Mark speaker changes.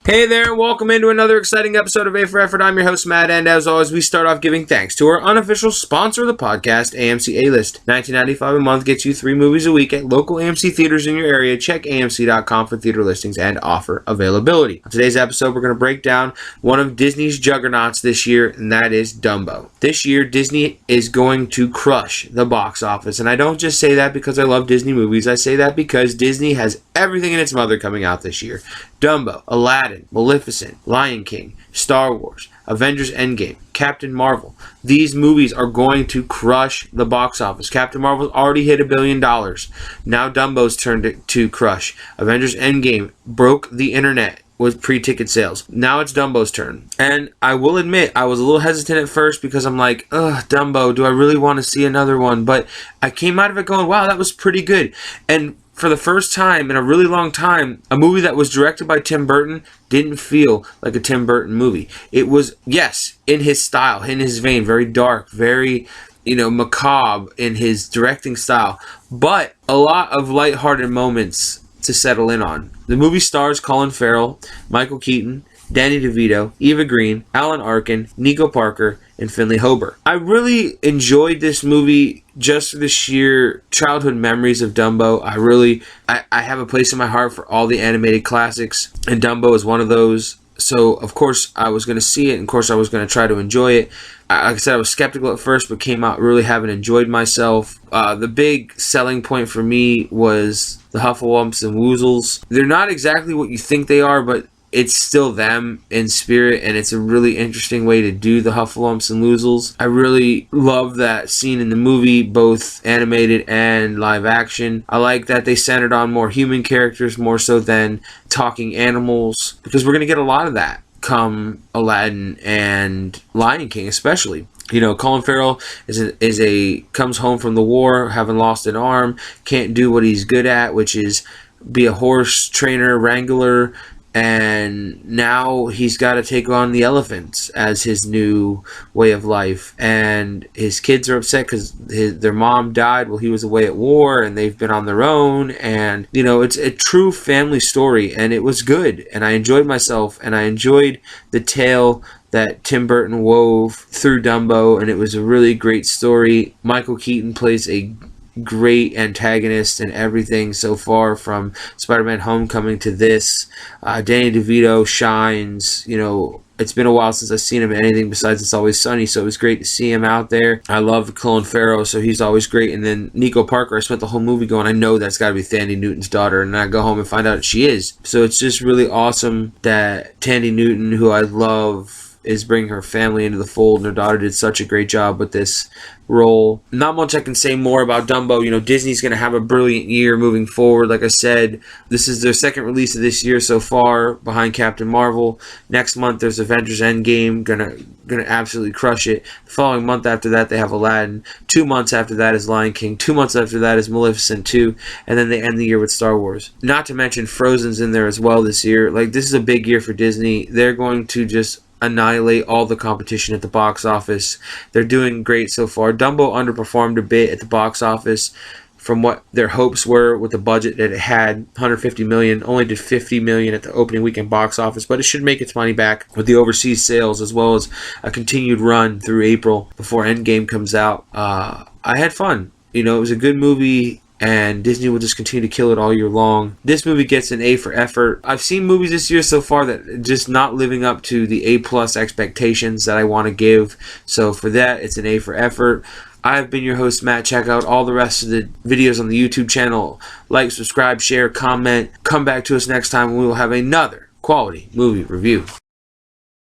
Speaker 1: Hey there, and welcome into another exciting episode of A for Effort. I'm your host, Matt, and as always, we start off giving thanks to our unofficial sponsor of the podcast, AMC A-List. $19.95 a month gets you 3 movies a week at local AMC theaters in your area. Check AMC.com for theater listings and offer availability. On today's episode, we're going to break down one of Disney's juggernauts this year, and that is Dumbo. This year, Disney is going to crush the box office, and I don't just say that because I love Disney movies. I say that because Disney has everything in its mother coming out this year. Dumbo, Aladdin, Maleficent, Lion King, Star Wars, Avengers Endgame, Captain Marvel. These movies are going to crush the box office. Captain Marvel's already hit $1 billion. Now Dumbo's turn to crush. Avengers Endgame broke the internet with pre-ticket sales. Now it's Dumbo's turn. And I will admit, I was a little hesitant at first because I'm like, ugh, Dumbo, do I really want to see another one? But I came out of it going, wow, that was pretty good. And for the first time in a really long time, a movie that was directed by Tim Burton didn't feel like a Tim Burton movie. It was, yes, in his style, in his vein, very dark, very, macabre in his directing style, but a lot of lighthearted moments to settle in on. The movie stars Colin Farrell, Michael Keaton, Danny DeVito, Eva Green, Alan Arkin, Nico Parker, and Finley Hober. I really enjoyed this movie just for the sheer childhood memories of Dumbo. I have a place in my heart for all the animated classics, and Dumbo is one of those. So, of course, I was going to see it, and of course, I was going to try to enjoy it. Like I said, I was skeptical at first, but came out really having enjoyed myself. The big selling point for me was the Hufflepuffs and Woozles. They're not exactly what you think they are, but it's still them in spirit, and it's a really interesting way to do the Hufflepuffs and Woozles. I really love that scene in the movie, both animated and live action. I like that they centered on more human characters more so than talking animals, because we're going to get a lot of that come Aladdin and Lion King especially. Colin Farrell comes home from the war having lost an arm, can't do what he's good at, which is be a horse trainer, wrangler, and now he's got to take on the elephants as his new way of life. And his kids are upset because their mom died while he was away at war, and they've been on their own. And, it's a true family story, and it was good. And I enjoyed myself, and I enjoyed the tale that Tim Burton wove through Dumbo, and it was a really great story. Michael Keaton plays a great antagonist and everything so far, from Spider-Man Homecoming to this. Danny DeVito shines. It's been a while since I've seen him in anything besides It's Always Sunny, so it was great to see him out there. I love Colin Farrell, so he's always great. And then Nico Parker, I spent the whole movie going, I know that's got to be Thandie Newton's daughter, and I go home and find out she is. So it's just really awesome that Thandie Newton, who I love, is bringing her family into the fold, and her daughter did such a great job with this role. Not much I can say more about Dumbo. Disney's going to have a brilliant year moving forward. Like I said, this is their second release of this year so far, behind Captain Marvel. Next month there's Avengers Endgame, gonna absolutely crush it. The following month after that they have Aladdin. 2 months after that is Lion King. 2 months after that is Maleficent 2, and then they end the year with Star Wars. Not to mention Frozen's in there as well this year. This is a big year for Disney. They're going to just annihilate all the competition at the box office. They're doing great so far. Dumbo underperformed a bit at the box office from what their hopes were with the budget that it had. $150 million, only did $50 million at the opening weekend box office, but it should make its money back with the overseas sales, as well as a continued run through April before Endgame comes out. I had fun. It was a good movie, and Disney will just continue to kill it all year long. This movie gets an A for effort. I've seen movies this year so far that are just not living up to the A+ expectations that I want to give. So for that, it's an A for effort. I've been your host, Matt. Check out all the rest of the videos on the YouTube channel. Like, subscribe, share, comment. Come back to us next time when we will have another quality movie review.